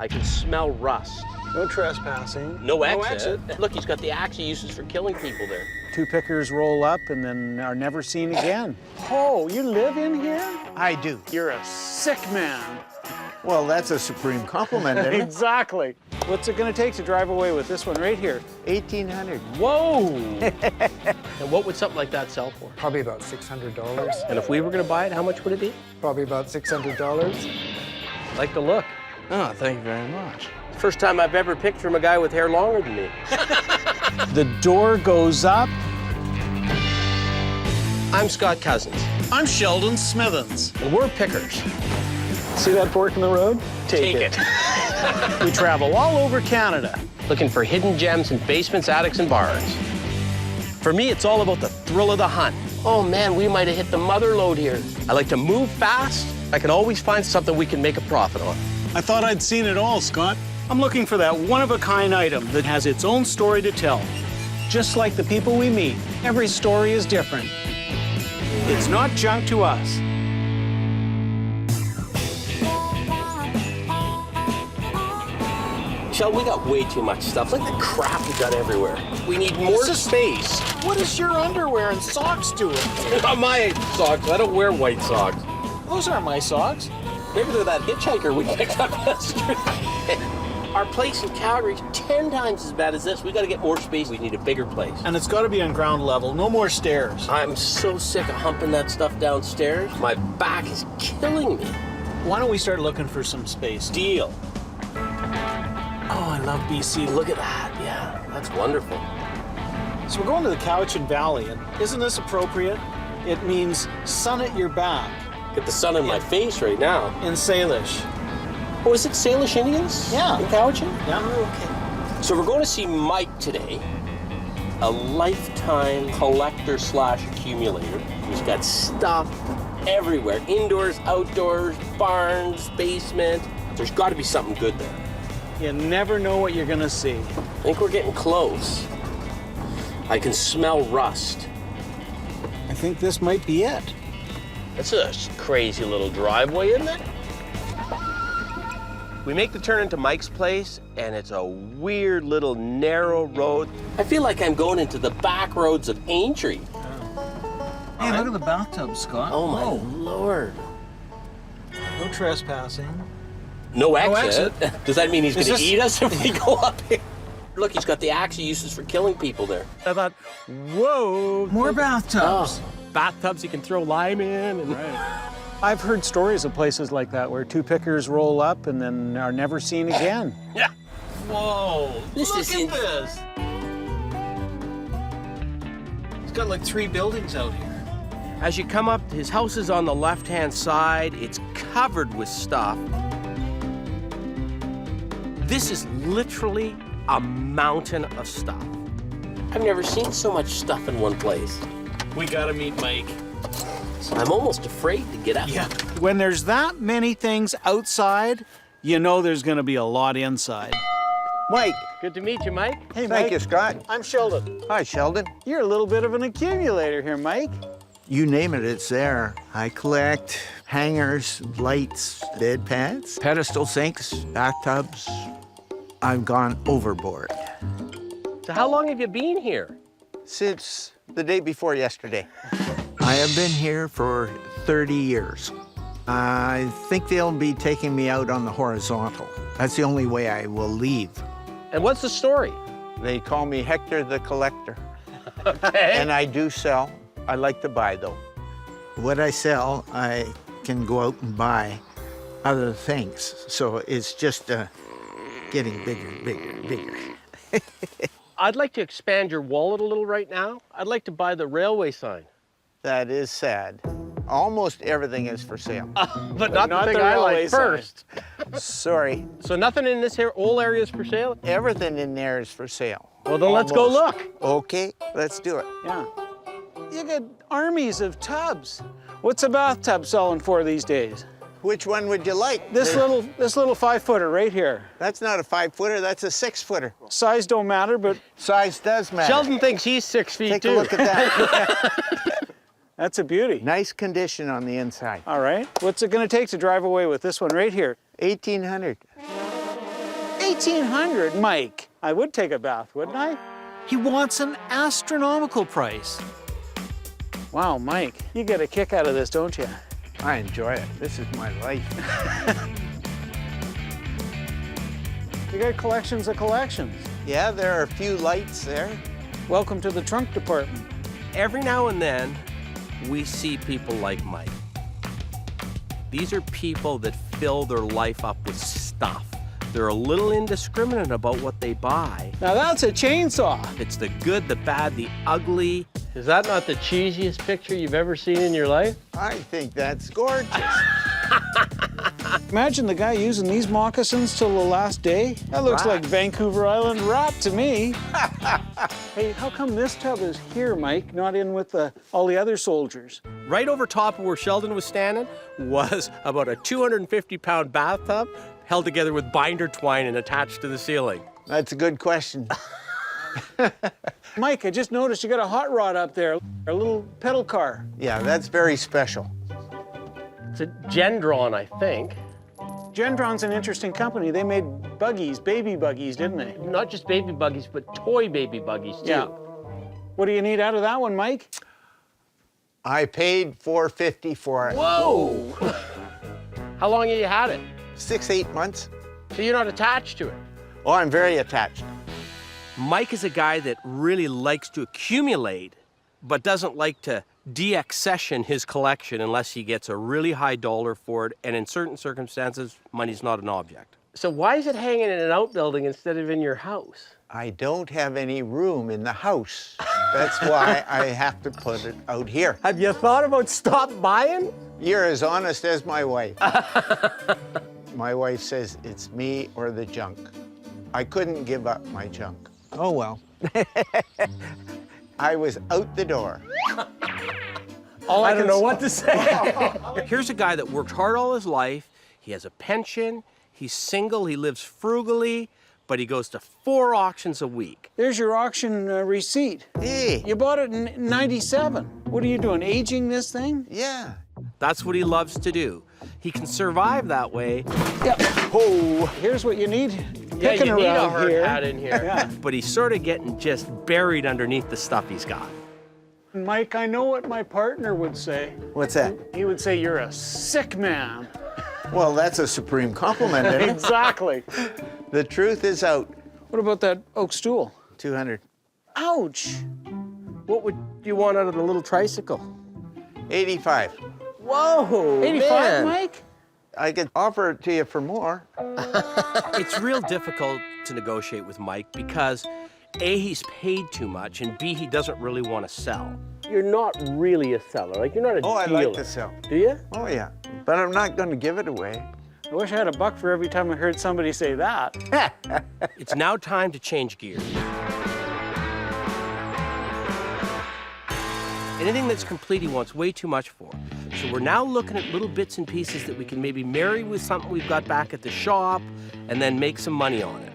I can smell rust. No trespassing. No exit. Look, he's got the axe he uses for killing people there. Two pickers roll up and then are never seen again. Oh, you live in here? I do. You're a sick man. Well, that's a supreme compliment, isn't it? Exactly. What's it gonna take to drive away with this one right here? 1,800. Whoa! And what would something like that sell for? Probably about $600. And if we were gonna buy it, how much would it be? Probably about $600. Like the look. Oh, thank you very much. First time I've ever picked from a guy with hair longer than me. The door goes up. I'm Scott Cousins, I'm Sheldon Smithens. and we're pickers. See that fork in the road? Take it. We travel all over Canada. Looking for hidden gems in basements, attics, and barns. For me, it's all about the thrill of the hunt. Oh man, we might have hit the mother lode here. I like to move fast. I can always find something we can make a profit on. I thought I'd seen it all, Scott. I'm looking for that one-of-a-kind item that has its own story to tell. Just like the people we meet, every story is different. It's not junk to us. Sheldon, we got way too much stuff. Look at the crap we got everywhere. We need more space. What is your underwear and socks doing? Not my socks. I don't wear white socks. Those aren't my socks. Maybe they're that hitchhiker we picked up yesterday. Our place in Calgary's 10 times as bad as this. We got to get more space. We need a bigger place. And it's got to be on ground level, no more stairs. I'm so sick of humping that stuff downstairs. My back is killing me. Why don't we start looking for some space? Deal. Oh, I love BC. Look at that. Yeah, that's wonderful. So we're going to the Cowichan Valley, and isn't this appropriate? It means sun at your back Get the sun in my face right now. in Salish. Oh, is it Salish Indians? Yeah. In Cowichan? Yeah. Okay. So we're going to see Mike today, a lifetime collector slash accumulator who's got stuff everywhere, indoors, outdoors, barns, basement. There's got to be something good there. You never know what you're gonna see. I think we're getting close. I can smell rust. I think this might be it. That's a crazy little driveway, isn't it? We make the turn into Mike's place, and it's a weird little narrow road. I feel like I'm going into the back roads of Aintree. Hey, look at the bathtub, Scott. Oh my Lord. No trespassing. No exit. Does that mean he's Is going to this- eat us if we go up here? Look, he's got the axe he uses for killing people there. I thought, whoa. More bathtubs. Bathtubs you can throw lime in. And... I've heard stories of places like that where two pickers roll up and then are never seen again. Yeah. Whoa. This Look is at this. It's got like 3 buildings out here. As you come up, his house is on the left-hand side. It's covered with stuff. This is literally a mountain of stuff. I've never seen so much stuff in one place. We gotta meet Mike. I'm almost afraid to get out. Yeah. When there's that many things outside, you know there's gonna be a lot inside. Mike. Good to meet you, Mike. Hey, Thank you, Scott. I'm Sheldon. Hi, Sheldon. You're a little bit of an accumulator here, Mike. You name it, it's there. I collect hangers, lights, bed pads, pedestal sinks, bathtubs. I've gone overboard. So how long have you been here? Since the day before yesterday. I have been here for 30 years. I think they'll be taking me out on the horizontal. That's the only way I will leave. And what's the story? They call me Hector the Collector. Okay. And I do sell. I like to buy, though. What I sell, I can go out and buy other things. So it's just getting bigger, bigger, bigger. I'd like to expand your wallet a little right now. I'd like to buy the railway sign. That is sad. Almost everything is for sale. But not the thing I railway like sign. first. Sorry. So nothing in this here whole area is for sale? Everything in there is for sale. Well, then let's go Almost. look. Okay, let's do it. Yeah. You got armies of tubs. What's a bathtub selling for these days? Which one would you like? This little 5-footer right here. That's not a 5-footer, that's a 6-footer. Size don't matter, but Size does matter. Sheldon thinks he's 6 feet Take too. a look at that. that's a beauty. Nice condition on the inside. All right. What's it gonna take to drive away with this one right here? 1,800. $1,800, Mike. I would take a bath, wouldn't I? He wants an astronomical price. Wow, Mike, you get a kick out of this, don't you? I enjoy it. This is my life. You got collections of collections. Yeah, there are a few lights there. Welcome to the trunk department. Every now and then, we see people like Mike. These are people that fill their life up with stuff. They're a little indiscriminate about what they buy. Now that's a chainsaw. It's the good, the bad, the ugly. Is that not the cheesiest picture you've ever seen in your life? I think that's gorgeous. Imagine the guy using these moccasins till the last day. That looks like Vancouver Island rat to me. Hey, how come this tub is here, Mike, not in with all the other soldiers? Right over top of where Sheldon was standing was about a 250-pound bathtub held together with binder twine and attached to the ceiling. That's a good question. Mike, I just noticed you got a hot rod up there, a little pedal car. Yeah, that's very special. It's a Gendron, I think. Gendron's an interesting company. They made buggies, baby buggies, didn't they? Not just baby buggies, but toy baby buggies, too. Yeah. What do you need out of that one, Mike? I paid $450 for it. Whoa! How long have you had it? 6-8 months. So you're not attached to it? Oh, I'm very attached. Mike is a guy that really likes to accumulate, but doesn't like to deaccession his collection unless he gets a really high dollar for it, and in certain circumstances, money's not an object. So why is it hanging in an outbuilding instead of in your house? I don't have any room in the house. That's why I have to put it out here. Have you thought about stop buying? You're as honest as my wife. My wife says it's me or the junk. I couldn't give up my junk. Oh, well. I was out the door. I don't know what to say. Here's a guy that worked hard all his life. He has a pension. He's single. He lives frugally, but he goes to 4 auctions a week. There's your auction receipt. Hey. You bought it in '97. What are you doing, aging this thing? Yeah. That's what he loves to do. He can survive that way. Yeah. Oh. Here's what you need. Yeah, Picking you need a around hard here. hat in here. Yeah. But he's sort of getting just buried underneath the stuff he's got. Mike, I know what my partner would say. What's that? He would say, you're a sick man. Well, that's a supreme compliment, isn't it? Exactly. The truth is out. What about that oak stool? 200. Ouch. What would you want out of the little tricycle? 85. Whoa, 85, man. Mike? I could offer it to you for more. It's real difficult to negotiate with Mike because A, he's paid too much, and B, he doesn't really want to sell. You're not really a seller. Like, you're not a Oh, I dealer. like to sell. Do you? Oh, yeah. But I'm not going to give it away. I wish I had $1 for every time I heard somebody say that. It's now time to change gears. Anything that's complete, he wants way too much for. So we're now looking at little bits and pieces that we can maybe marry with something we've got back at the shop and then make some money on it.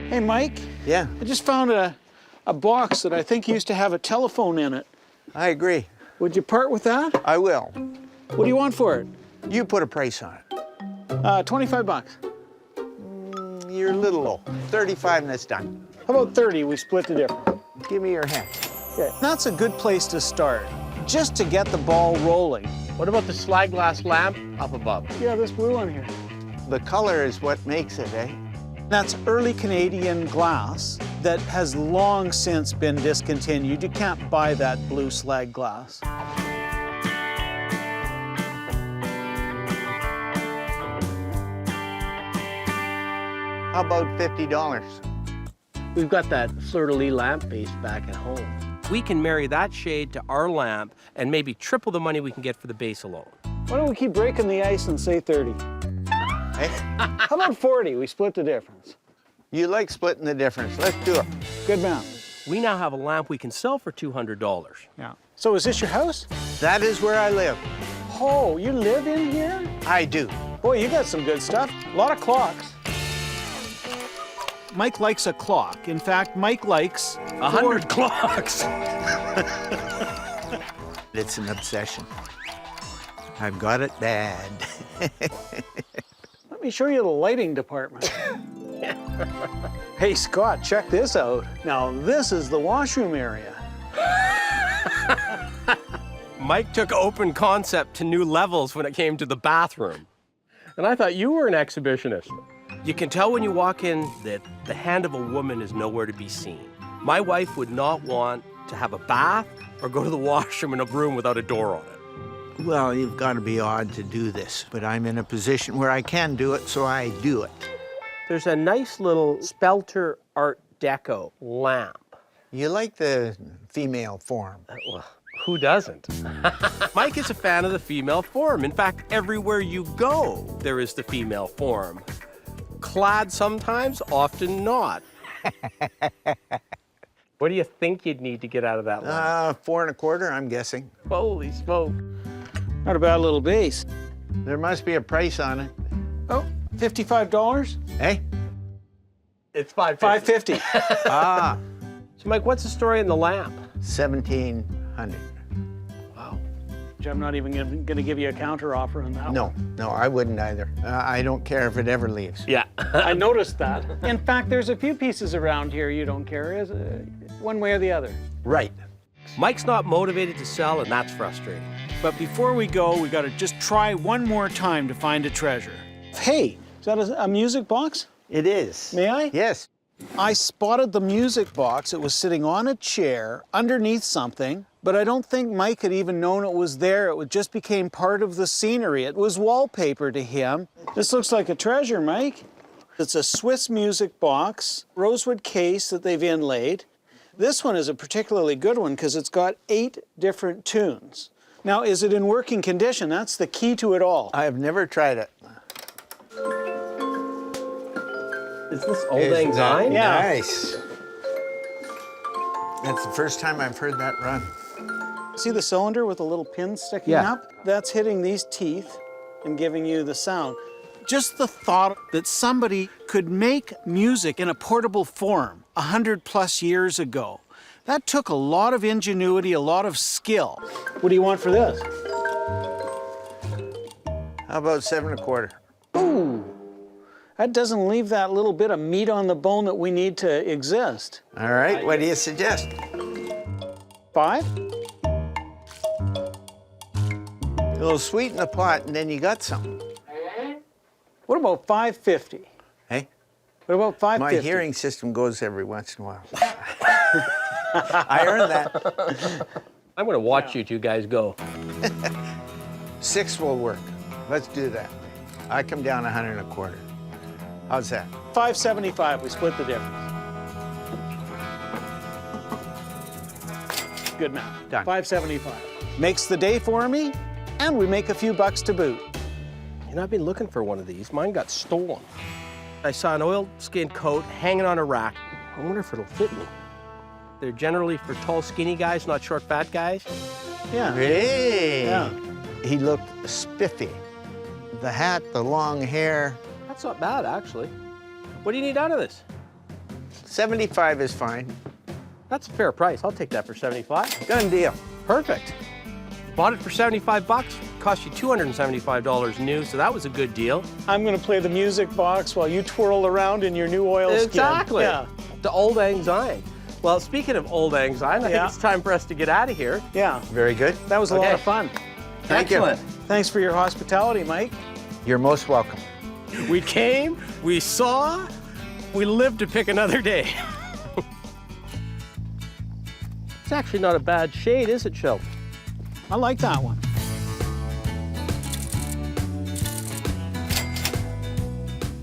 Hey, Mike, Yeah, I just found a box that I think used to have a telephone in it. I agree. Would you part with that? I will. What do you want for it? You put a price on it. 25 bucks. You're a little low. 35 and it's done. How about 30? We split the difference. Give me your hand. Okay. That's a good place to start, just to get the ball rolling. What about the slide glass lamp up above? Yeah, this blue one here. The color is what makes it, eh? That's early Canadian glass that has long since been discontinued. You can't buy that blue slag glass. How about $50? We've got that fleur-de-lis lamp base back at home. We can marry that shade to our lamp and maybe triple the money we can get for the base alone. Why don't we keep breaking the ice and say 30? Hey, How about 40? We split the difference. you like splitting the difference. Let's do it. Good man. We now have a lamp we can sell for $200. Yeah. So is this your house? That is where I live. Oh, you live in here? I do. Boy, you got some good stuff. A lot of clocks. Mike likes a clock. In fact, Mike likes 100 clocks. It's an obsession. I've got it bad. Let me show you the lighting department. Hey, Scott, check this out. Now, this is the washroom area. Mike took open concept to new levels when it came to the bathroom. And I thought you were an exhibitionist. You can tell when you walk in that the hand of a woman is nowhere to be seen. My wife would not want to have a bath or go to the washroom in a room without a door on it. Well, you've got to be odd to do this, but I'm in a position where I can do it, so I do it. There's a nice little Spelter Art Deco lamp. You like the female form. Well, who doesn't? Mike is a fan of the female form. In fact, everywhere you go, there is the female form. Clad sometimes, often not. What do you think you'd need to get out of that lamp? 4 1/4, I'm guessing. Holy smoke. Not a bad little base. There must be a price on it. Oh, $55? Hey? It's $5.50. $5.50. Ah, So, Mike, what's the story in the lamp? 1,700. Wow. I'm not even going to give you a counter offer on that one. No, I wouldn't either. I don't care if it ever leaves. Yeah. I noticed that. In fact, there's a few pieces around here you don't care, is one way or the other. Right. Mike's not motivated to sell, and that's frustrating. But before we go, we got to just try one more time to find a treasure. Hey, is that a music box? It is. May I? Yes. I spotted the music box. It was sitting on a chair underneath something, but I don't think Mike had even known it was there. It just became part of the scenery. It was wallpaper to him. This looks like a treasure, Mike. It's a Swiss music box, rosewood case that they've inlaid. This one is a particularly good one because it's got 8 different tunes. Now, is it in working condition? That's the key to it all. I have never tried it. Is this Old Isn't Lang that Syne? Yeah. Nice. That's the first time I've heard that run. See the cylinder with the little pin sticking Yeah. up? That's hitting these teeth and giving you the sound. Just the thought that somebody could make music in a portable form 100+ years ago, that took a lot of ingenuity, a lot of skill. What do you want for this? How about 7 1/4? Ooh, that doesn't leave that little bit of meat on the bone that we need to exist. All right, what do you suggest? 5? A little sweet in the pot, and then you got something. What about 5.50? Hey? What about 5.50? My hearing system goes every once in a while. I earned that. I'm going to watch you two guys go. 6 will work. Let's do that. I come down 100 1/4. How's that? 5.75, we split the difference. Good man. Done. 5.75. Makes the day for me, and we make a few bucks to boot. You know, I've been looking for one of these. Mine got stolen. I saw an oilskin coat hanging on a rack. I wonder if it'll fit me. They're generally for tall, skinny guys, not short, fat guys. Yeah. Hey! Yeah. He looked spiffy. The hat, the long hair. That's not bad, actually. What do you need out of this? 75 is fine. That's a fair price. I'll take that for 75. Done deal. Perfect. Bought it for 75 bucks. Cost you $275 new, so that was a good deal. I'm going to play the music box while you twirl around in your new oilskin. Exactly. Yeah. The Old Lang Syne. Well, speaking of Old Lang Syne, I Yeah. think it's time for us to get out of here. Yeah. Very good. That was a lot Okay. of fun. Thank you. Excellent. Thanks for your hospitality, Mike. You're most welcome. We came, we saw, we lived to pick another day. It's actually not a bad shade, is it, Sheldon? I like that one.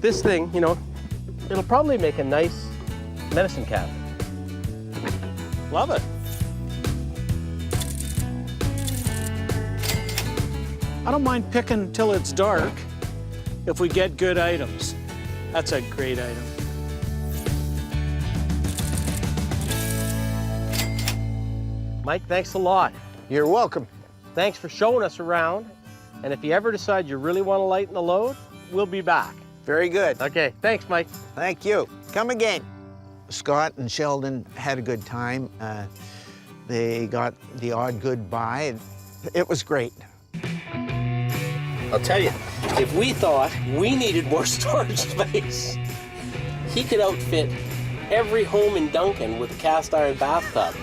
This thing, you know, it'll probably make a nice medicine cabinet. Love it. I don't mind picking till it's dark if we get good items. That's a great item. Mike, thanks a lot. You're welcome. Thanks for showing us around. And if you ever decide you really want to lighten the load, we'll be back. Very good. Okay, thanks, Mike. Thank you. Come again. Scott and Sheldon had a good time. They got the odd good buy. It was great. I'll tell you, if we thought we needed more storage space, He could outfit every home in Duncan with a cast iron bathtub.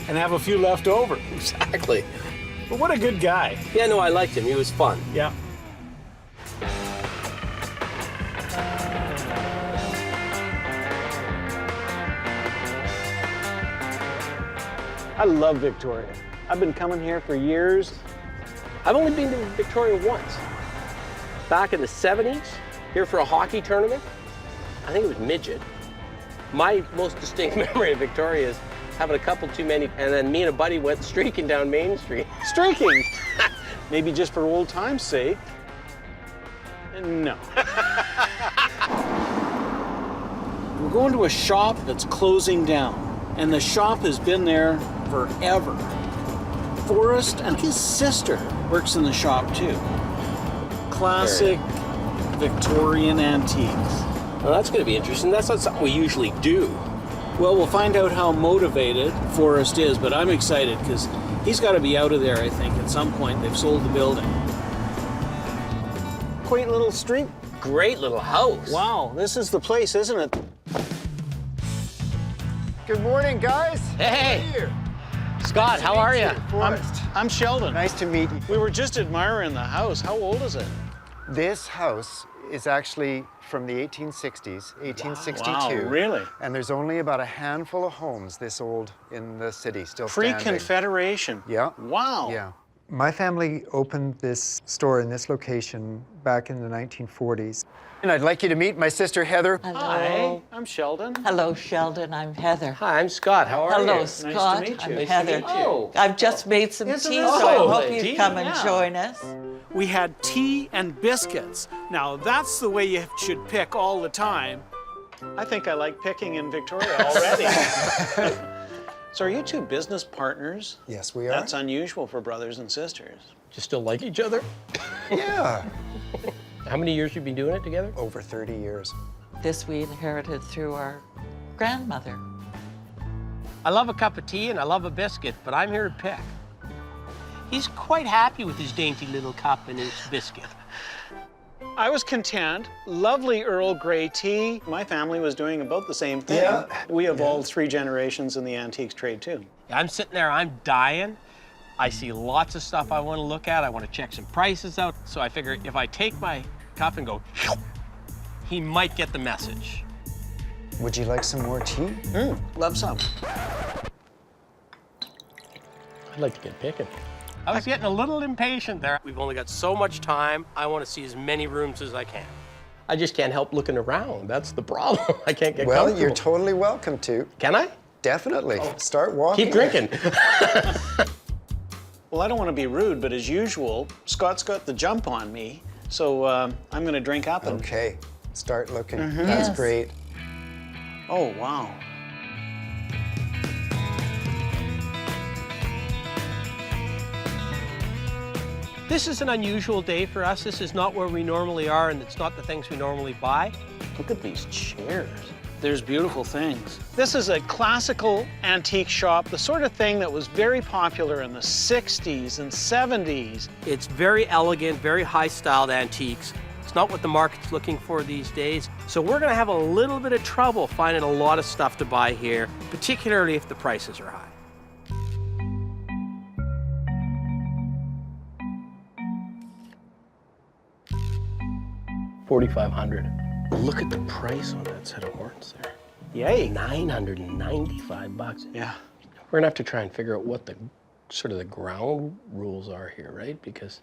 And have a few left over. Exactly. But what a good guy. Yeah, no, I liked him. He was fun. Yeah. I love Victoria. I've been coming here for years. I've only been to Victoria once. Back in the 70s, here for a hockey tournament. I think it was midget. My most distinct memory of Victoria is having a couple too many, and then me and a buddy went streaking down Main Street. Streaking? Maybe just for old time's sake. No. We're going to a shop that's closing down, and the shop has been there forever. Forrest and his sister works in the shop too. Classic Victorian antiques. Well, that's going to be interesting. That's not something we usually do. Well, we'll find out how motivated Forrest is, but I'm excited because he's got to be out of there, I think, at some point. They've sold the building. Quaint little street. Great little house. Wow, this is the place, isn't it? Good morning, guys. Hey. Here. Scott, how are you? Forrest. I'm Sheldon. Nice to meet you. We were just admiring the house. How old is it? This house is actually from the 1860s, 1862. Wow, really? And there's only about a handful of homes this old in the city still standing. Pre-Confederation. Yeah. Wow. Yeah. My family opened this store in this location back in the 1940s. And I'd like you to meet my sister, Heather. Hi, I'm Sheldon. Hello, Sheldon. I'm Heather. Hi, I'm Scott. How are you? Hello, Scott. meet you. I'm Nice to Heather. meet you. Oh. I've just made some Isn't tea, this so I lovely? hope Tea? you come and Yeah. join us. We had tea and biscuits. Now, that's the way you should pick all the time. I think I like picking in Victoria already. So are you two business partners? Yes, we are. That's unusual for brothers and sisters. You still like each other? Yeah. How many years you been doing it together? Over 30 years. This we inherited through our grandmother. I love a cup of tea and I love a biscuit, but I'm here to pick. He's quite happy with his dainty little cup and his biscuit. I was content. Lovely Earl Grey tea. My family was doing about the same thing. Yeah. We have all 3 generations in the antiques trade too. I'm sitting there, I'm dying. I see lots of stuff I want to look at. I want to check some prices out. So I figure if I take my cup and go, he might get the message. Would you like some more tea? Love some. I'd like to get picking. I was getting a little impatient there. We've only got so much time. I want to see as many rooms as I can. I just can't help looking around. That's the problem. I can't get Well, comfortable. you're totally welcome to. Can I? Definitely. Start walking. Keep drinking. Well, I don't want to be rude, but as usual, Scott's got the jump on me. So I'm going to drink up and... Okay. Start looking. That's Yes. great. Oh, wow. This is an unusual day for us. This is not where we normally are, and it's not the things we normally buy. Look at these chairs. There's beautiful things. This is a classical antique shop, the sort of thing that was very popular in the 60s and 70s. It's very elegant, very high-styled antiques. It's not what the market's looking for these days. So we're gonna have a little bit of trouble finding a lot of stuff to buy here, particularly if the prices are high. $4,500. Look at the price on that set of horns there. Yay. $995. Yeah. We're gonna have to try and figure out what the sort of the ground rules are here, right? Because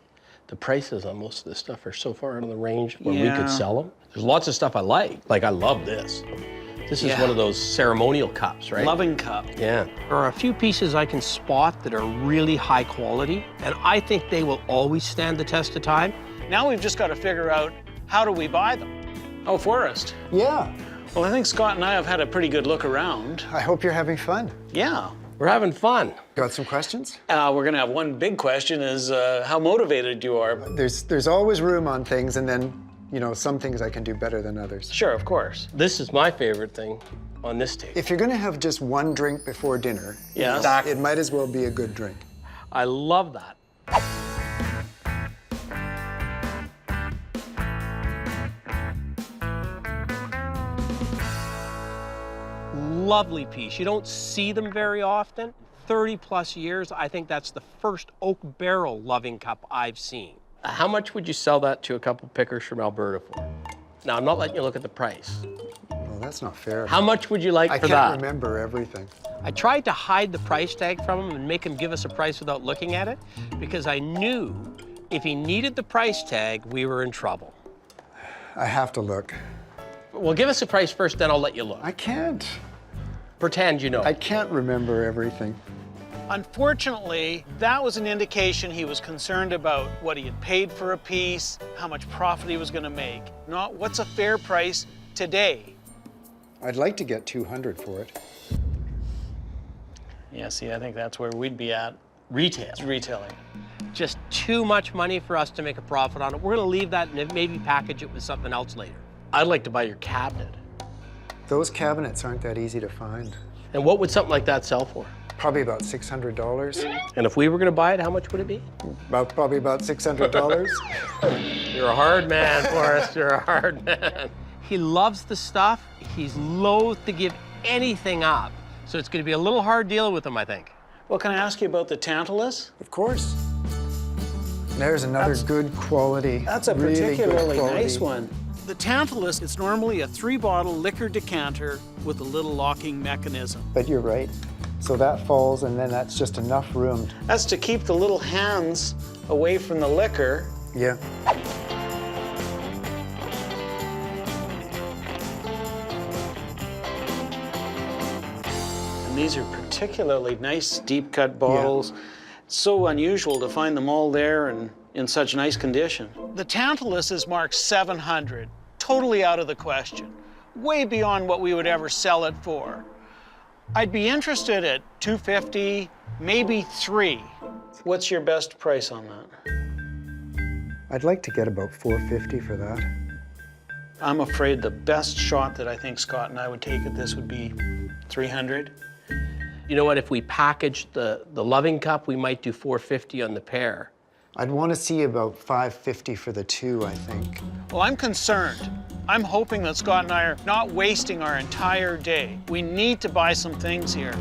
the prices on most of this stuff are so far out of the range where we Yeah. could sell them. There's lots of stuff I like. Like, I love this. This is Yeah. one of those ceremonial cups, right? Loving cup. Yeah. There are a few pieces I can spot that are really high quality, and I think they will always stand the test of time. Now we've just got to figure out, how do we buy them? Oh, Forrest. Yeah. Well, I think Scott and I have had a pretty good look around. I hope you're having fun. Yeah. We're having fun. Got some questions? We're going to have one big question is how motivated you are. There's always room on things, and then, you know, some things I can do better than others. Sure, of course. This is my favorite thing on this table. If you're gonna have just one drink before dinner, Yes. it might as well be a good drink. I love that. Lovely piece. You don't see them very often. 30+ years, I think that's the first oak barrel loving cup I've seen. How much would you sell that to a couple pickers from Alberta for? Now, I'm not letting you look at the price. Well, that's not fair. How much would you like I for can't that? remember everything. I tried to hide the price tag from him and make him give us a price without looking at it, because I knew if he needed the price tag, we were in trouble. I have to look. Well, give us a price first, then I'll let you look. I can't. Pretend you know. I can't remember everything. Unfortunately, that was an indication he was concerned about what he had paid for a piece, how much profit he was going to make, not what's a fair price today. I'd like to get 200 for it. Yeah, see, I think that's where we'd be at. Retail. Retailing. Just too much money for us to make a profit on it. We're gonna leave that and maybe package it with something else later. I'd like to buy your cabinet. Those cabinets aren't that easy to find. And what would something like that sell for? Probably about $600. And if we were gonna buy it, how much would it be? Probably about $600. You're a hard man, Forrest, you're a hard man. He loves the stuff. He's loath to give anything up. So it's gonna be a little hard dealing with him, I think. Well, can I ask you about the Tantalus? Of course. There's another good quality. That's a really good particularly quality. nice one. The Tantalus is normally a 3-bottle liquor decanter with a little locking mechanism. But you're right. So that falls, and then that's just enough room. That's to keep the little hands away from the liquor. Yeah. And these are particularly nice deep cut bottles. It's so unusual to find them all there and in such nice condition. The Tantalus is marked 700, totally out of the question, way beyond what we would ever sell it for. I'd be interested at $250, maybe $3. What's your best price on that? I'd like to get about $450 for that. I'm afraid the best shot that I think Scott and I would take at this would be $300. You know what, if we packaged the loving cup, we might do $450 on the pair. I'd want to see about $550 for the two, I think. Well, I'm concerned. I'm hoping that Scott and I are not wasting our entire day. We need to buy some things here.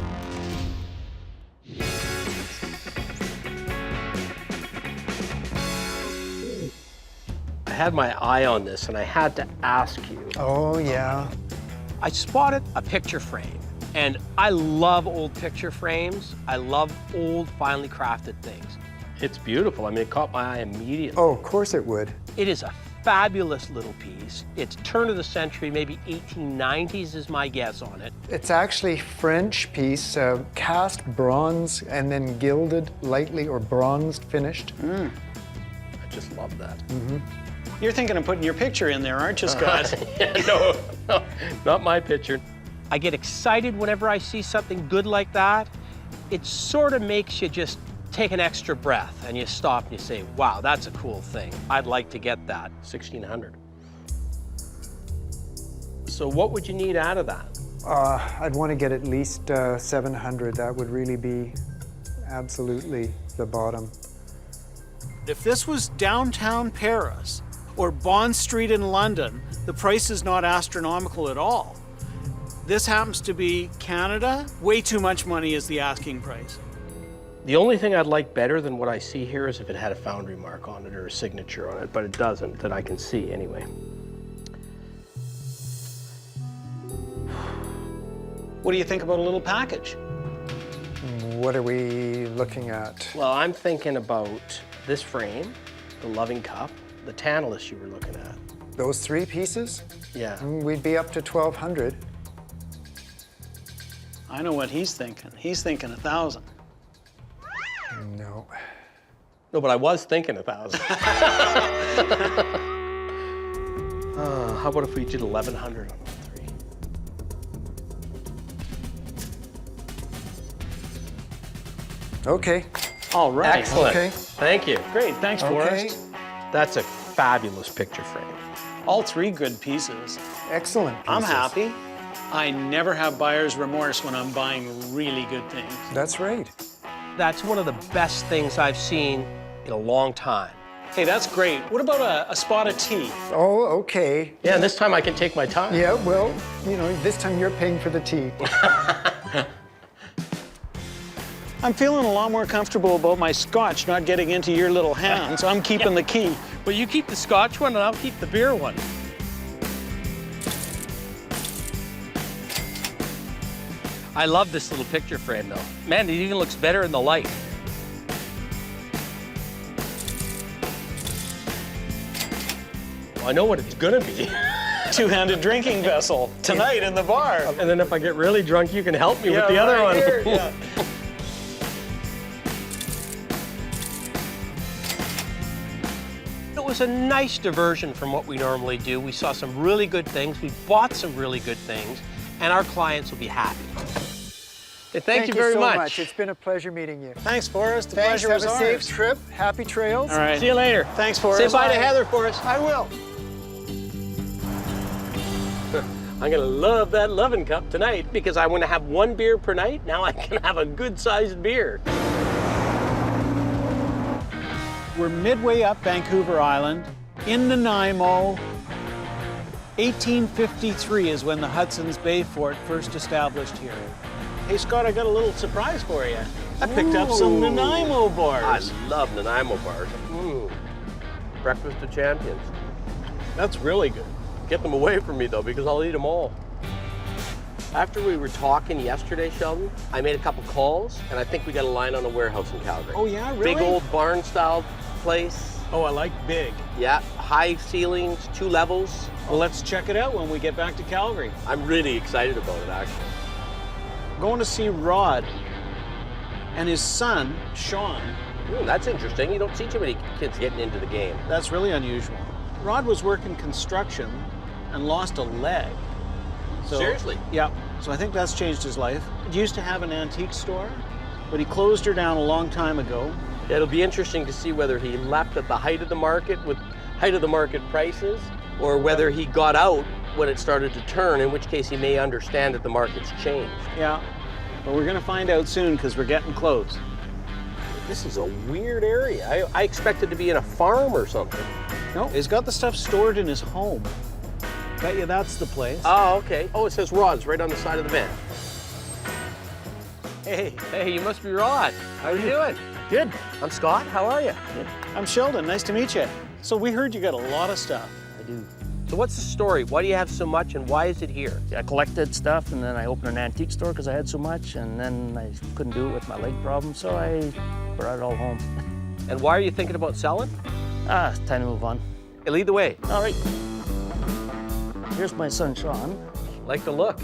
I had my eye on this and I had to ask you. Oh, yeah. I spotted a picture frame, and I love old picture frames. I love old, finely crafted things. It's beautiful. I mean, it caught my eye immediately. Oh, of course it would. It is a fabulous little piece. It's turn of the century, maybe 1890s is my guess on it. It's actually French piece, cast bronze and then gilded lightly or bronzed finished. I just love that. You're thinking of putting your picture in there, aren't you, Scott? No, not my picture. I get excited whenever I see something good like that. It sort of makes you just take an extra breath and you stop and you say, wow, that's a cool thing. I'd like to get that. 1,600. So what would you need out of that? I'd want to get at least 700. That would really be absolutely the bottom. If this was downtown Paris or Bond Street in London, the price is not astronomical at all. This happens to be Canada. Way too much money is the asking price. The only thing I'd like better than what I see here is if it had a foundry mark on it or a signature on it, but it doesn't, that I can see anyway. What do you think about a little package? What are we looking at? Well, I'm thinking about this frame, the loving cup, the Tantalus you were looking at. Those 3 pieces? Yeah. We'd be up to 1,200. I know what he's thinking. He's thinking 1,000. No. No, but I was thinking 1,000. How about if we did 1,100 on all 3? Okay. All right. Excellent. Okay. Thank you. Great. Thanks, Okay. Forrest. That's a fabulous picture frame. All 3 good pieces. Excellent pieces. I'm happy. I never have buyer's remorse when I'm buying really good things. That's right. That's one of the best things I've seen in a long time. Hey, that's great. What about a spot of tea? Oh, okay. Yeah, and this time I can take my time. Yeah, well, you know, this time you're paying for the tea. I'm feeling a lot more comfortable about my scotch not getting into your little hands. I'm keeping the key. Well, you keep the Scotch one and I'll keep the beer one. I love this little picture frame though. Man, it even looks better in the light. Well, I know what it's gonna be. Two-handed drinking vessel tonight in the bar. And then if I get really drunk, you can help me with the other one. Here, yeah. It was a nice diversion from what we normally do. We saw some really good things. We bought some really good things, and our clients will be happy. Hey, thank you very so much. It's been a pleasure meeting you. Than's Forrest. The Thanks. pleasure was Have a ours. safe trip. Happy trails. All right. See you later. Thanks, Forrest. Say bye to Heather for us. I will. I'm gonna love that loving cup tonight because I want to have one beer per night. Now I can have a good-sized beer. We're midway up Vancouver Island, in Nanaimo. 1853 is when the Hudson's Bay Fort first established here. Hey, Scott, I got a little surprise for you. I picked up some Ooh. Nanaimo bars. I love Nanaimo bars. Breakfast of champions. That's really good. Get them away from me though, because I'll eat them all. After we were talking yesterday, Sheldon, I made a couple calls, and I think we got a line on a warehouse in Calgary. Oh, yeah? Really? Big old barn-style place. Oh, I like big. Yeah, high ceilings, 2 levels. Well, let's check it out when we get back to Calgary. I'm really excited about it, actually. Going to see Rod and his son, Sean. That's interesting. You don't see too many kids getting into the game. That's really unusual. Rod was working construction and lost a leg. Seriously? Yeah. So I think that's changed his life. He used to have an antique store, but he closed her down a long time ago. It'll be interesting to see whether he left at the height of the market with height of the market prices, or whether he got out when it started to turn, in which case he may understand that the market's changed. Yeah. But we're gonna find out soon because we're getting close. This is a weird area. I expected to be in a farm or something. No, he's got the stuff stored in his home. Bet you that's the place. Oh, okay. Oh, it says Rod's right on the side of the van. Hey, Hey, you must be Rod. How are you doing? good. I'm Scott. How are you? I'm Sheldon. Nice to meet you. So we heard you got a lot of stuff. I do. So what's the story? Why do you have so much, and why is it here? I collected stuff, and then I opened an antique store because I had so much, and then I couldn't do it with my leg problem, so I brought it all home. And why are you thinking about selling? Time to move on. Hey, lead the way. All right. Here's my son, Sean. Like the look.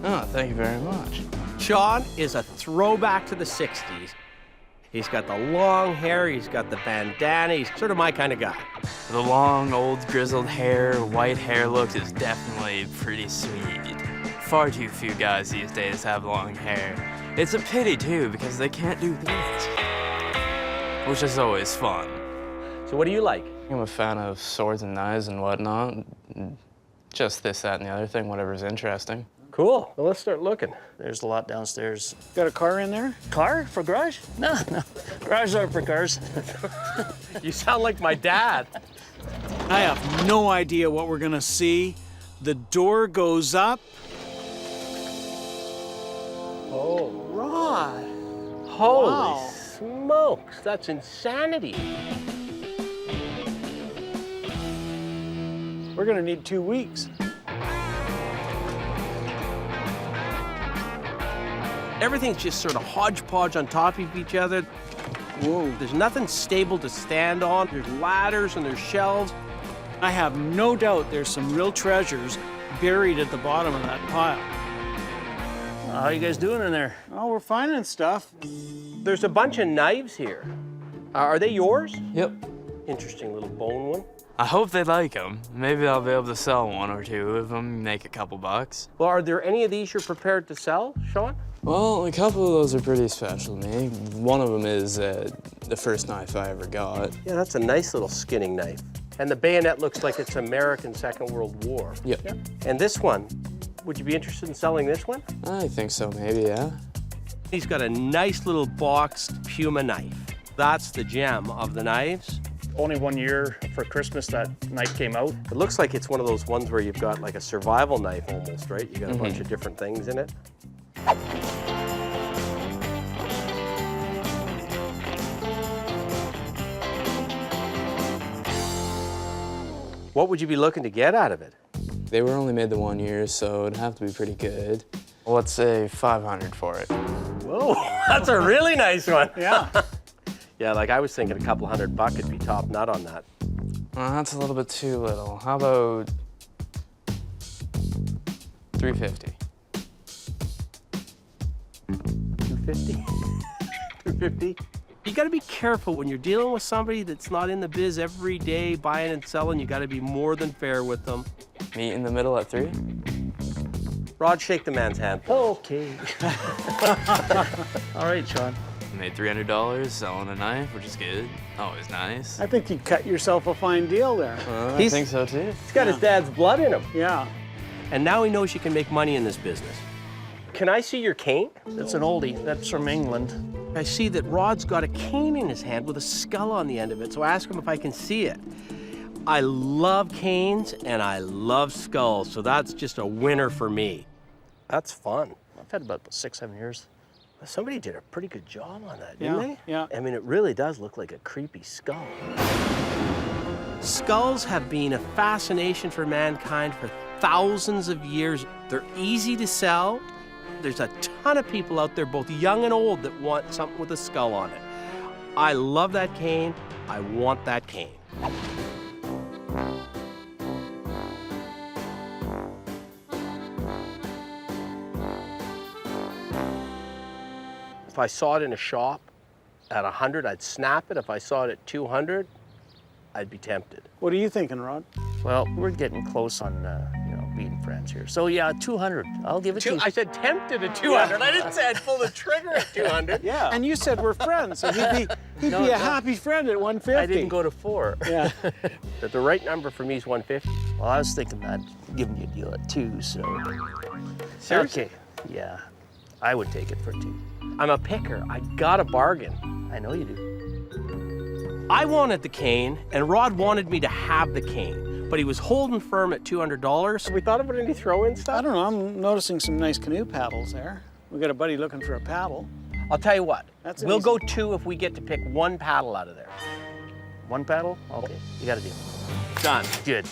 Oh, thank you very much. Sean is a throwback to the 60s. He's got the long hair, he's got the bandana, he's sort of my kind of guy. The long, old, grizzled hair, white hair look is definitely pretty sweet. Far too few guys these days have long hair. It's a pity, too, because they can't do this, which is always fun. So what do you like? I'm a fan of swords and knives and whatnot. Just this, that, and the other thing, whatever's interesting. Cool. Well, let's start looking. There's a lot downstairs. Got a car in there? Car for garage? No. Garages aren't for cars. You sound like my dad. I have no idea what we're gonna see. The door goes up. Oh, Rod. holy Wow. smokes, that's insanity. We're gonna need 2 weeks. Everything's just sort of hodgepodge on top of each other. Whoa. There's nothing stable to stand on. There's ladders and there's shelves. I have no doubt there's some real treasures buried at the bottom of that pile. How you guys doing in there? Oh, we're finding stuff. There's a bunch of knives here. Are they yours? Yep. Interesting little bone one. I hope they like them. Maybe I'll be able to sell one or two of them, make a couple bucks. Well, are there any of these you're prepared to sell, Sean? Well, a couple of those are pretty special to me. One of them is the first knife I ever got. Yeah, that's a nice little skinning knife. And the bayonet looks like it's American Second World War. Yep. And this one, would you be interested in selling this one? I think so, maybe, yeah. He's got a nice little boxed Puma knife. That's the gem of the knives. Only 1 year for Christmas that knife came out. It looks like it's one of those ones where you've got like a survival knife almost, right? You got a bunch of different things in it. What would you be looking to get out of it? They were only made the 1 year, so it'd have to be pretty good. Well, let's say 500 for it. Whoa, that's a really nice one. Yeah. Yeah, like I was thinking a couple $100 would be top nut on that. That's a little bit too little. How about 350? 250? 250? You gotta be careful when you're dealing with somebody that's not in the biz every day buying and selling. You gotta be more than fair with them. Meet in the middle at 3? Rod, shake the man's hand. Okay. All right, Sean. Made $300 selling a knife, which is good. Always nice. I think you cut yourself a fine deal there. I think so too. He's got his dad's blood in him. Yeah. And now he knows you can make money in this business. Can I see your cane? That's an oldie. That's from England. I see that Rod's got a cane in his hand with a skull on the end of it, so I ask him if I can see it. I love canes and I love skulls, so that's just a winner for me. That's fun. I've had about 6, 7 years. Somebody did a pretty good job on that, didn't they? Yeah. I mean, it really does look like a creepy skull. Skulls have been a fascination for mankind for thousands of years. They're easy to sell. There's a ton of people out there, both young and old, that want something with a skull on it. I love that cane. I want that cane. If I saw it in a shop at 100, I'd snap it. If I saw it at 200, I'd be tempted. What are you thinking, Rod? Well, we're getting close on, being friends here. So yeah, 200. I'll give it to you. I said tempted at 200. I didn't say I'd pull the trigger at 200. Yeah. And you said we're friends, so he'd be a happy friend at 150. I didn't go to 4. Yeah. But the right number for me is 150. Well, I was thinking I'd giving you a deal at 2, so. Seriously? Okay. Yeah. I would take it for 2. I'm a picker. I got a bargain. I know you do. I wanted the cane, and Rod wanted me to have the cane, but he was holding firm at $200. Have we thought about any throw-in stuff? I don't know. I'm noticing some nice canoe paddles there. We got a buddy looking for a paddle. I'll tell you what. That's we'll easy. go 2 if we get to pick 1 paddle out of there. 1 paddle? Okay. You got a deal. Done. Good.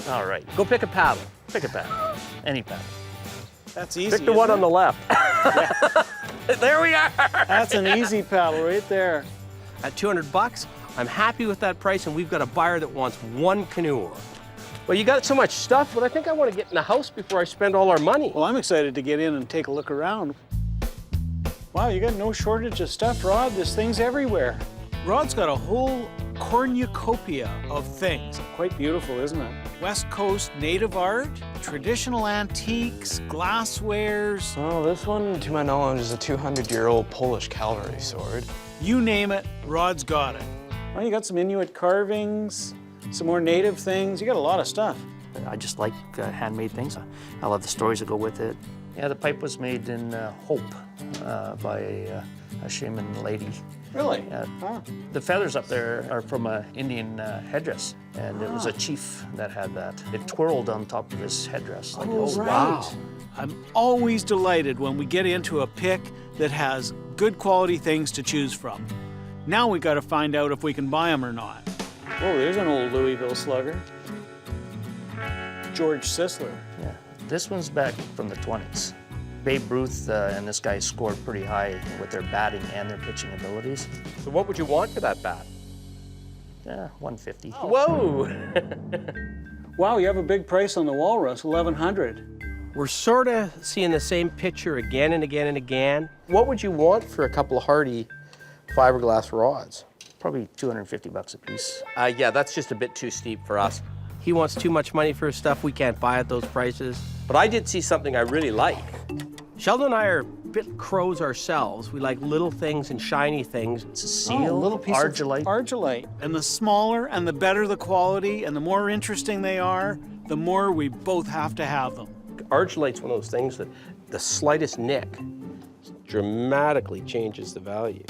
All right. Go pick a paddle. Pick a paddle. Any paddle. That's easy. Pick the one isn't on the left. There we are. That's an easy paddle right there. At $200, I'm happy with that price, and we've got a buyer that wants 1 canoe oar. Well, you got so much stuff, but I think I want to get in the house before I spend all our money. Well, I'm excited to get in and take a look around. Wow, you got no shortage of stuff, Rod. This thing's everywhere. Rod's got a whole cornucopia of things. Quite beautiful, isn't it? West Coast native art, traditional antiques, glasswares. Oh, this one, to my knowledge, is a 200-year-old Polish cavalry sword. You name it, Rod's got it. Well, you got some Inuit carvings, some more native things. You got a lot of stuff. I just like handmade things. I love the stories that go with it. Yeah, the pipe was made in Hope by a shaman lady. Really? Huh. The feathers up there are from an Indian headdress, and it was a chief that had that. It twirled on top of his headdress. Like, Wow. I'm always delighted when we get into a pick that has good quality things to choose from. Now we got to find out if we can buy them or not. Oh, there's an old Louisville slugger. George Sisler. Yeah, this one's back from the 20s. Babe Ruth and this guy scored pretty high with their batting and their pitching abilities. So what would you want for that bat? Yeah, 150. Whoa! Wow, you have a big price on the walrus, 1,100. We're sort of seeing the same picture again and again and again. What would you want for a couple of hardy fiberglass rods? Probably $250 a piece. Yeah, that's just a bit too steep for us. He wants too much money for his stuff. We can't buy at those prices. But I did see something I really like. Sheldon and I are a bit crows ourselves. We like little things and shiny things. It's a seal, little piece argillite. of argillite. And the smaller and the better the quality and the more interesting they are, the more we both have to have them. Argillite's one of those things that the slightest nick dramatically changes the value.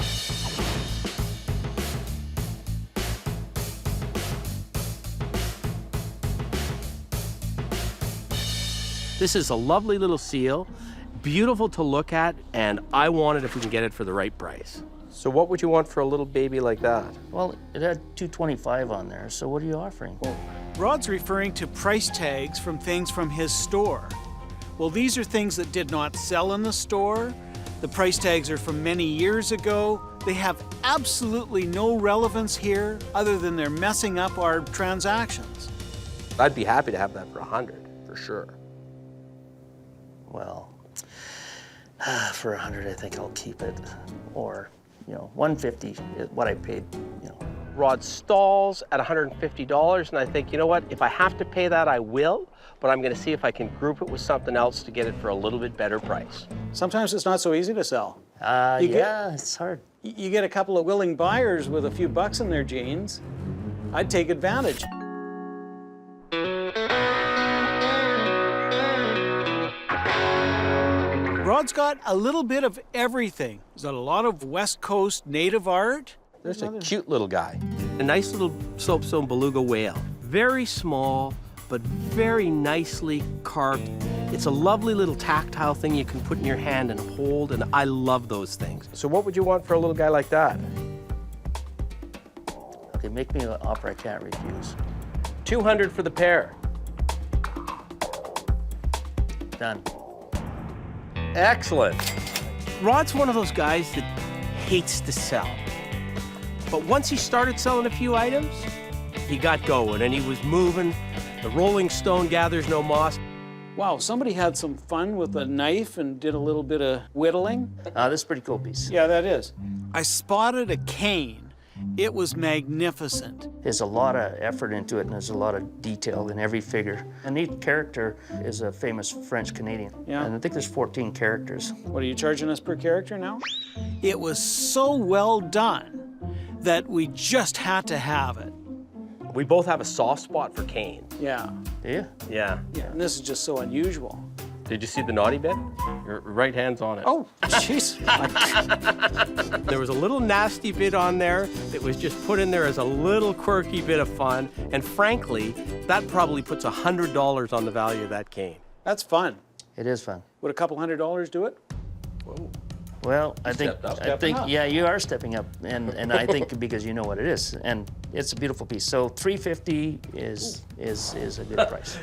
This is a lovely little seal, beautiful to look at, and I want it if we can get it for the right price. So what would you want for a little baby like that? Well, it had $225 on there, so what are you offering? Rod's referring to price tags from things from his store. Well, these are things that did not sell in the store. The price tags are from many years ago. They have absolutely no relevance here other than they're messing up our transactions. I'd be happy to have that for 100, for sure. Well, for 100, I think I'll keep it. Or, 150 is what I paid, Rod stalls at $150, and I think, you know what, if I have to pay that, I will, but I'm gonna see if I can group it with something else to get it for a little bit better price. Sometimes it's not so easy to sell. Yeah, it's hard. You get a couple of willing buyers with a few bucks in their jeans. I'd take advantage. Rod's got a little bit of everything. He's got a lot of West Coast native art. There's a cute little guy. A nice little soapstone beluga whale. Very small, but very nicely carved. It's a lovely little tactile thing you can put in your hand and hold, and I love those things. So what would you want for a little guy like that? Okay, make me an offer I can't refuse. $200 for the pair. Done. Excellent. Rod's one of those guys that hates to sell. But once he started selling a few items, he got going and he was moving. The Rolling Stone gathers no moss. Wow, somebody had some fun with a knife and did a little bit of whittling. This is a pretty cool piece. Yeah, that is. I spotted a cane. It was magnificent. There's a lot of effort into it, and there's a lot of detail in every figure. And each character is a famous French-Canadian. Yeah. And I think there's 14 characters. What are you charging us per character now? It was so well done that we just had to have it. We both have a soft spot for Kane. Yeah. Yeah. Yeah. Yeah, and this is just so unusual. Did you see the naughty bit? Your right hand's on it. Oh, jeez. There was a little nasty bit on there that was just put in there as a little quirky bit of fun. And frankly, that probably puts $100 on the value of that cane. That's fun. It is fun. Would a couple $100 do it? Whoa. Well, I think, Stepping up. yeah, you are stepping up, and I think because you know what it is, and it's a beautiful piece. So $350 is a good price.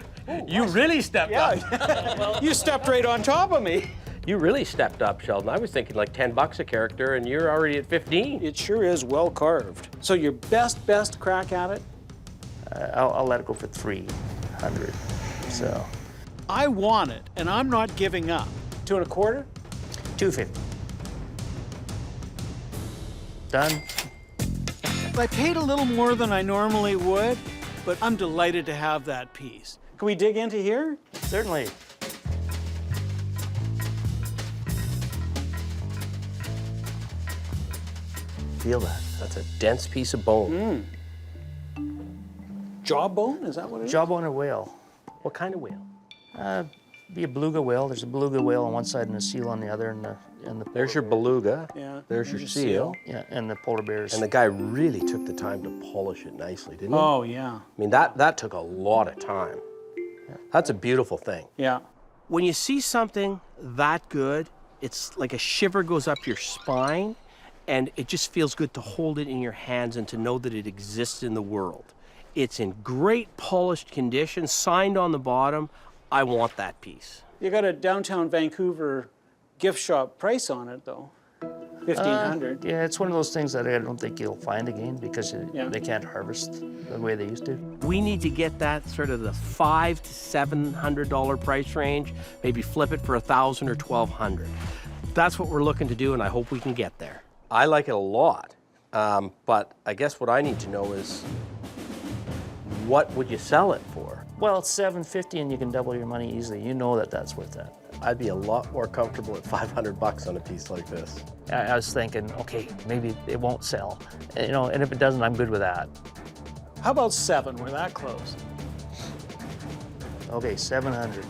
You really stepped up. You stepped right on top of me. You really stepped up, Sheldon. I was thinking like $10 a character, and you're already at 15. It sure is well carved. So your best crack at it? I'll let it go for 300. So I want it, and I'm not giving up. 2 1/4? 250. Done. I paid a little more than I normally would, but I'm delighted to have that piece. Can we dig into here? Certainly. Feel that. That's a dense piece of bone. Jawbone? Is that what it is? Jawbone or whale? What kind of whale? Be a beluga whale. There's a beluga whale on one side and a seal on the other, and the There's your beluga. Yeah. There's your seal. yeah, and the polar bears. And the guy really took the time to polish it nicely, didn't he? Oh, yeah. I mean, that took a lot of time. That's a beautiful thing. Yeah. When you see something that good, it's like a shiver goes up your spine, and it just feels good to hold it in your hands and to know that it exists in the world. It's in great polished condition, signed on the bottom. I want that piece. You got a downtown Vancouver gift shop price on it, though. $1,500. Yeah, it's one of those things that I don't think you'll find again because Yeah. they can't harvest the way they used to. We need to get that sort of the $500 to $700 price range, maybe flip it for $1,000 or $1,200. That's what we're looking to do, and I hope we can get there. I like it a lot, but I guess what I need to know is what would you sell it for? Well, it's $750 and you can double your money easily. You know that that's worth that. I'd be a lot more comfortable at $500 on a piece like this. I was thinking, okay, maybe it won't sell, and if it doesn't, I'm good with that. How about 7? We're that close. Okay, 700.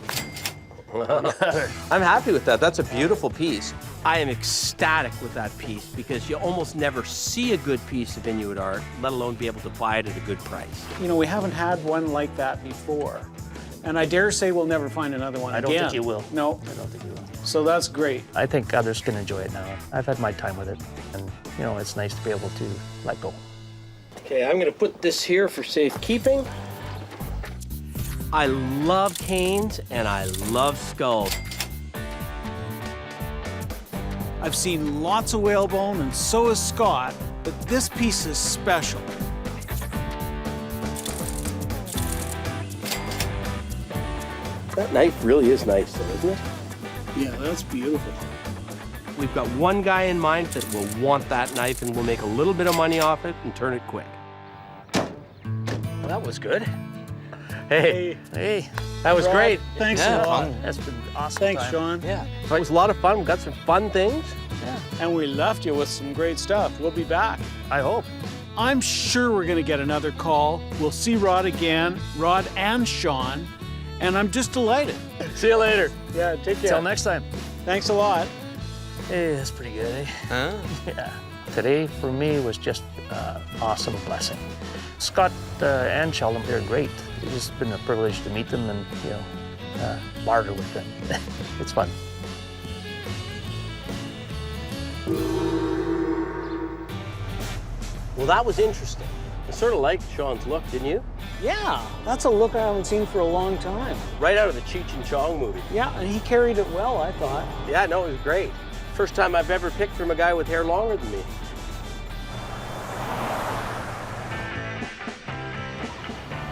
I'm happy with that. That's a beautiful piece. I am ecstatic with that piece because you almost never see a good piece of Inuit art, let alone be able to buy it at a good price. You know, we haven't had one like that before. And I dare say we'll never find another one I again. don't think you will. No, I don't think you will. so that's great. I think others can enjoy it now. I've had my time with it, and you know, it's nice to be able to let go. Okay, I'm gonna put this here for safekeeping. I love canes and I love skulls. I've seen lots of whalebone, and so has Scott, but this piece is special. That knife really is nice though, isn't it? Yeah, that's beautiful. We've got one guy in mind that will want that knife and will make a little bit of money off it and turn it quick. Well, that was good. Hey, That was great. Thanks Yeah, a lot. fun. that's been awesome. Thanks, time. Sean. Yeah. It was a lot of fun. We got some fun things. And we left you with some great stuff. We'll be back. I hope. I'm sure we're going to get another call. We'll see Rod again, Rod and Sean, and I'm just delighted. See you later. Yeah, take care. Till next time. Thanks a lot. Hey, that's pretty good, eh? Huh? Yeah. Today for me was just an awesome blessing. Scott and Sheldon, they're great. It's just been a privilege to meet them and, you know, barter with them. It's fun. Well, that was interesting. I sort of liked Sean's look, didn't you? Yeah, that's a look I haven't seen for a long time. Right out of the Cheech and Chong movie. Yeah, and he carried it well, I thought. Yeah, no, it was great. First time I've ever picked from a guy with hair longer than me.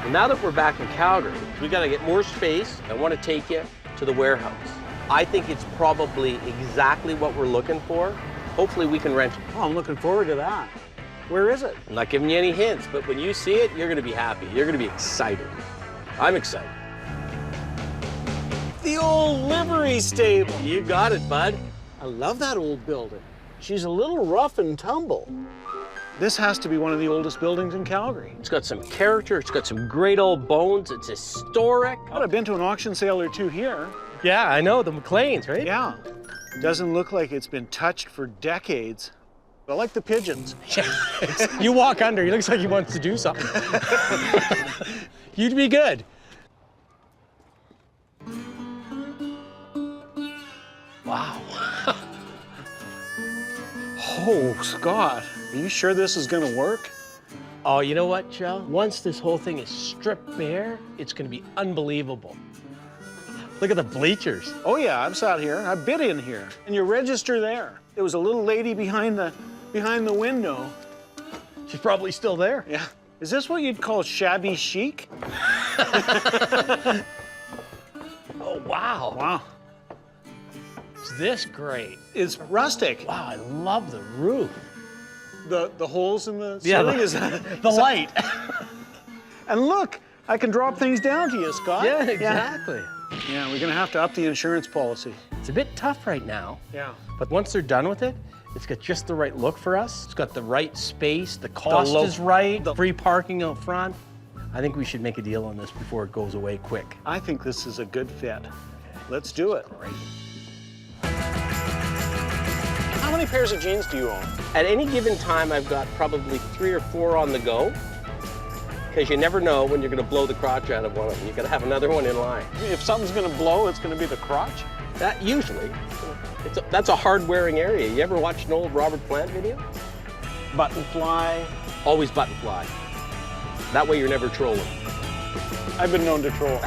Well, now that we're back in Calgary, we got to get more space. I want to take you to the warehouse. I think it's probably exactly what we're looking for. Hopefully we can rent it. Oh, I'm looking forward to that. Where is it? I'm not giving you any hints, but when you see it, you're going to be happy. You're going to be excited. I'm excited. The old livery stable. You got it, bud. I love that old building. She's a little rough and tumble. This has to be one of the oldest buildings in Calgary. It's got some character. It's got some great old bones. It's historic. I've been to an auction sale or two here. Yeah, I know. The McLeans, right? Yeah. Doesn't look like it's been touched for decades. I like the pigeons. You walk under, he looks like he wants to do something. You'd be good. Wow. Oh, Scott, are you sure this is gonna work? Oh, you know what, Joe? Once this whole thing is stripped bare, it's gonna be unbelievable. Look at the bleachers. Oh yeah, I've sat here, I've bid in here. And your register there. There was a little lady behind the window. She's probably still there. Yeah. Is this what you'd call shabby chic? Oh, wow. Wow. Is this great? It's rustic. Wow, I love the roof. The holes in the Yeah, ceiling is The light. And look, I can drop things down to you, Scott. Yeah, exactly. Yeah, we're gonna have to up the insurance policy. It's a bit tough right now. Yeah. But once they're done with it, it's got just the right look for us. It's got the right space, the cost is right, the free parking out front. I think we should make a deal on this before it goes away quick. I think this is a good fit. Let's do it. Great. How many pairs of jeans do you own? At any given time, I've got probably 3 or 4 on the go, because you never know when you're gonna blow the crotch out of one of them. You gotta have another one in line. If something's gonna blow, it's gonna be the crotch. That usually, that's a hard-wearing area. You ever watched an old Robert Plant video? Button fly. Always button fly. That way you're never trolling. I've been known to troll.